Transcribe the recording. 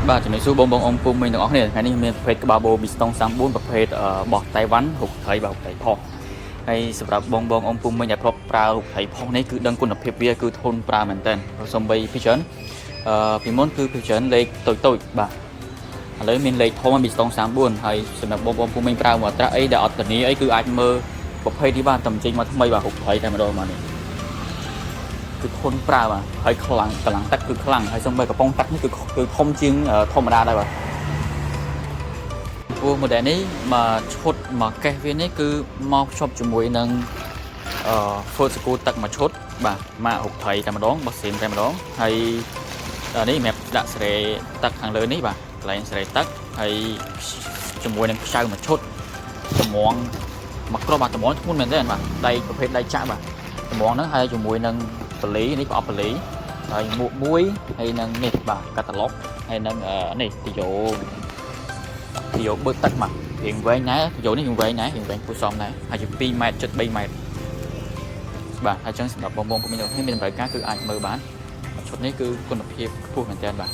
បាទជំរាបសួរបងប្អូនពុំមិញទាំងអស់គ្នាថ្ងៃនេះមានប្រភេទក្បាលបូប៊ីស្តុង34ប្រភេទបោះតៃវ៉ាន់រូបត្រីបាទរូបត្រីផុសហើយសម្រាប់បងអូនពុំមិញដែលធ្លាប់ប្រើរូបត្រីផុសនេះគឺដឹងគុណភាពវាគឺធន់ប្រើមែនទែនសំបីពីច្រើនពីមុនគឺពីច្រើនលេខតូចបាទឥឡូវមានលេខធំប៊ីស្តុង34ហើយសម្រាប់បងប្អូនពុំមិញប្រើមកត្រាស់អីដែលអត់ធានាអីគឺអាចមើលប្រភេទនេះបានតែចេញមកថ្មីបាទរូបត្រីតែម្ដងមកនេះគឺធន់ប្រើបាទហើយខ្លាំងកម្លាំងទឹកគឺខ្លាំងហើយសូម្បីកំប៉ុងទឹកនេះគឺធំជាងធម្មតាដែរបាទពូ model នេះមកឈុតមកកេះវានេះគឺមកភ្ជាប់ជាមួយនឹងធ្វើសកូទឹកមួយឈុតបាទមករូបត្រីតែម្ដងបោះសៀនតែម្ដងហើយនេះសម្រាប់ដាក់សេរីទឹកខាងលើនេះបាទកន្លែងសេរីទឹកហើយជាមួយនឹងខ្ចៅមួយឈុតតម្រងមកគ្រាប់បាទតម្រងធ្ងន់មែនទេបាទដៃប្រភេទដៃចាក់បាទតម្រងហ្នឹងហើយជាមួយនឹងបលីនេះប្រអប់បលីហើយមួកមួយហើយនឹងនេះបាទកាតាឡុកហើយនឹងនេះទីយោបឺតទឹកមករៀងវែងដែរទីយោនេះរៀងវែងដែររៀងវែងពុះសមដែរហើយជា2ម៉ែត្រជិត3ម៉ែត្របាទហើយចឹងសម្រាប់បងប្អូនពុំមានតម្រូវការគឺអាចមើលបានឈុតនេះគឺគុណភាពខ្ពស់មែនទែនបាទ